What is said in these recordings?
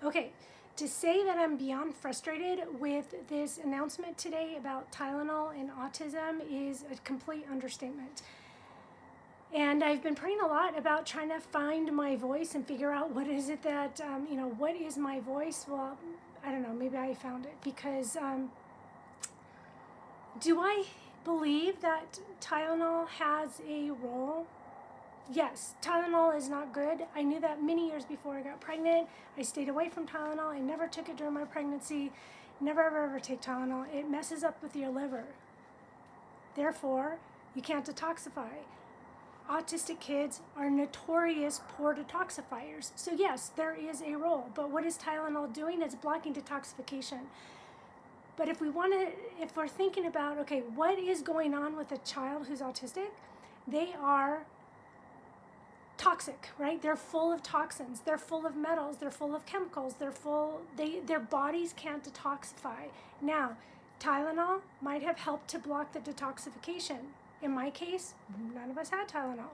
Okay, to say that I'm beyond frustrated with this announcement today about Tylenol and autism is a complete understatement. And I've been praying a lot about trying to find my voice and figure out what is it that, what is my voice? Well, I don't know, maybe I found it because do I believe that Tylenol has a role? Yes, Tylenol is not good. I knew that many years before I got pregnant. I stayed away from Tylenol. I never took it during my pregnancy. Never, ever take Tylenol. It messes up with your liver. Therefore, you can't detoxify. Autistic kids are notorious poor detoxifiers. So yes, there is a role. But what is Tylenol doing? It's blocking detoxification. But if we're thinking about, okay, what is going on with a child who's autistic? They are toxic, right? They're full of toxins. They're full of metals. They're full of chemicals. Their bodies can't detoxify. Now, Tylenol might have helped to block the detoxification. In my case, none of us had Tylenol.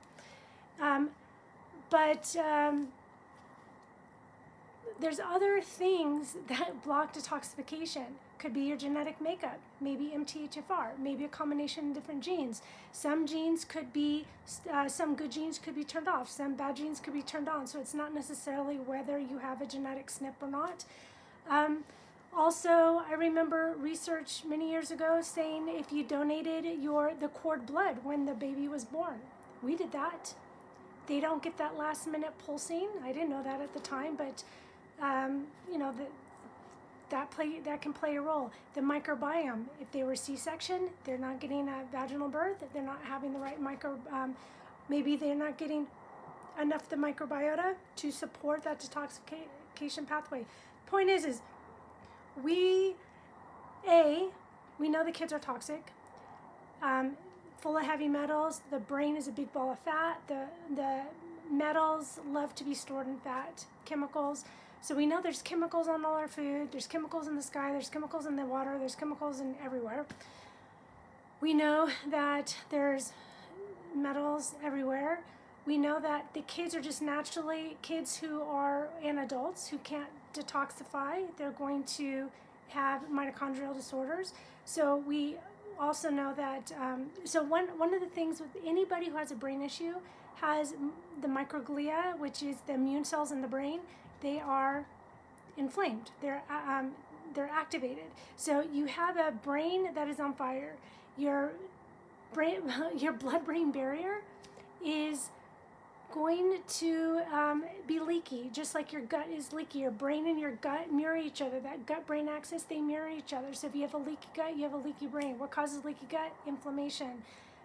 But there's other things that block detoxification. Could be your genetic makeup, maybe MTHFR, maybe a combination of different genes. Some genes could be, some good genes could be turned off, some bad genes could be turned on, so it's not necessarily whether you have a genetic SNP or not. Also, I remember research many years ago saying if you donated the cord blood when the baby was born. We did that. They don't get that last minute pulsing. I didn't know that at the time, but that can play a role. The microbiome, if they were C-section, they're not getting a vaginal birth, they're not having the right maybe they're not getting enough the microbiota to support that detoxification pathway. Point is we know the kids are toxic, full of heavy metals. The brain is a big ball of fat. The metals love to be stored in fat, chemicals. So we know there's chemicals on all our food, there's chemicals in the sky, there's chemicals in the water, there's chemicals in everywhere. We know that there's metals everywhere. We know that the kids are just naturally, kids and adults who can't detoxify, they're going to have mitochondrial disorders. So we also know that, so one of the things with anybody who has a brain issue has the microglia, which is the immune cells in the brain. They are inflamed. They're activated. So you have a brain that is on fire. Your blood-brain barrier is going to be leaky, just like your gut is leaky. Your brain and your gut mirror each other. That gut-brain axis, they mirror each other. So if you have a leaky gut, you have a leaky brain. What causes leaky gut? Inflammation.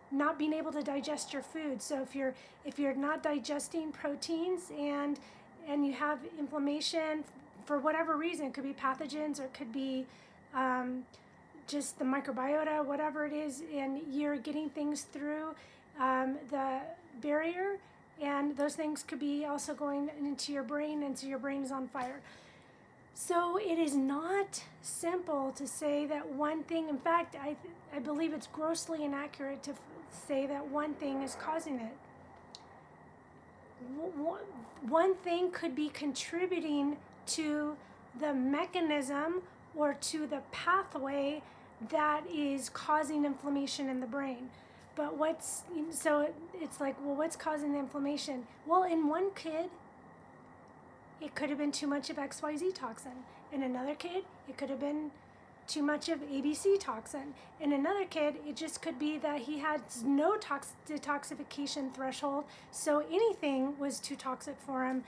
Not being able to digest your food. So if you're not digesting proteins and you have inflammation for whatever reason, it could be pathogens or it could be just the microbiota, whatever it is, and you're getting things through the barrier, and those things could be also going into your brain, and so your brain is on fire. So it is not simple to say that one thing, in fact, I believe it's grossly inaccurate to say that one thing is causing it. One thing could be contributing to the mechanism or to the pathway that is causing inflammation in the brain. But it's like, well, what's causing the inflammation? Well, in one kid, it could have been too much of XYZ toxin. In another kid, it could have been too much of ABC toxin. In another kid, it just could be that he had no detoxification threshold, so anything was too toxic for him.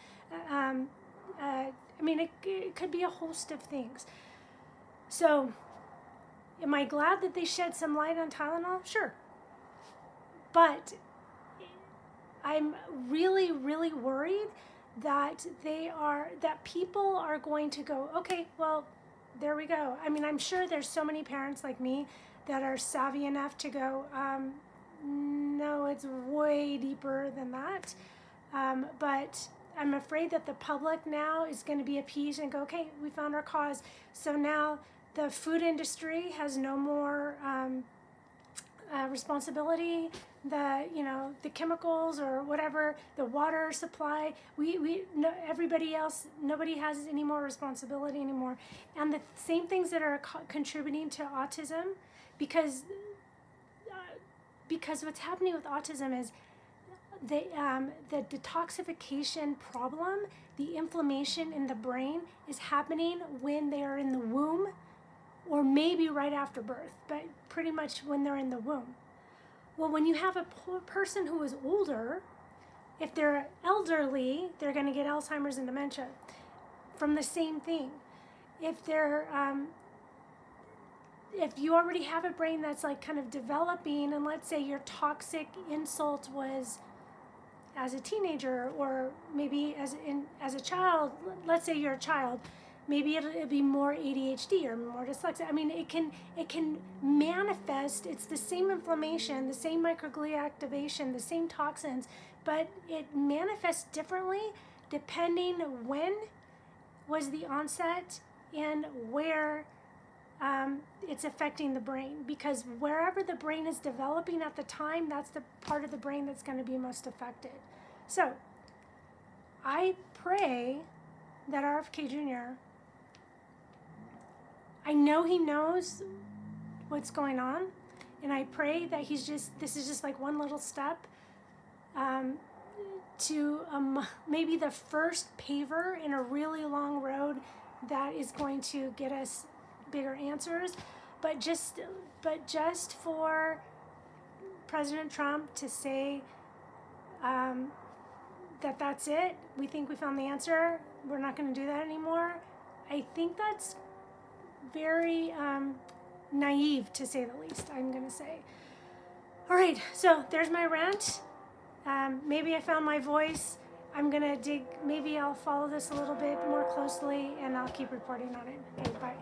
It could be a host of things. So, am I glad that they shed some light on Tylenol? Sure. But I'm really, really worried that people are going to go, okay, well, there we go. I mean, I'm sure there's so many parents like me that are savvy enough to go, no, it's way deeper than that. But I'm afraid that the public now is going to be appeased and go, okay, we found our cause. So now the food industry has no more responsibility, the chemicals or whatever, the water supply. No, everybody else, nobody has any more responsibility anymore. And the same things that are contributing to autism, because what's happening with autism is the detoxification problem, the inflammation in the brain is happening when they are in the womb, or maybe right after birth, but pretty much when they're in the womb. Well, when you have a person who is older, if they're elderly, they're going to get Alzheimer's and dementia from the same thing. If they're if you already have a brain that's like kind of developing, and let's say your toxic insult was as a teenager, or maybe as a child, let's say you're a child, maybe it'll be more ADHD or more dyslexia. I mean, it can manifest. It's the same inflammation, the same microglia activation, the same toxins, but it manifests differently depending when was the onset and where it's affecting the brain. Because wherever the brain is developing at the time, that's the part of the brain that's going to be most affected. So I pray that RFK Jr., I know he knows what's going on, and I pray that this is just like one little step to maybe the first paver in a really long road that is going to get us bigger answers. But just for President Trump to say that's it, we think we found the answer, we're not going to do that anymore, I think that's very naive, to say the least, I'm going to say. All right, so there's my rant. Maybe I found my voice. I'm going to maybe I'll follow this a little bit more closely, and I'll keep reporting on it. Okay, bye.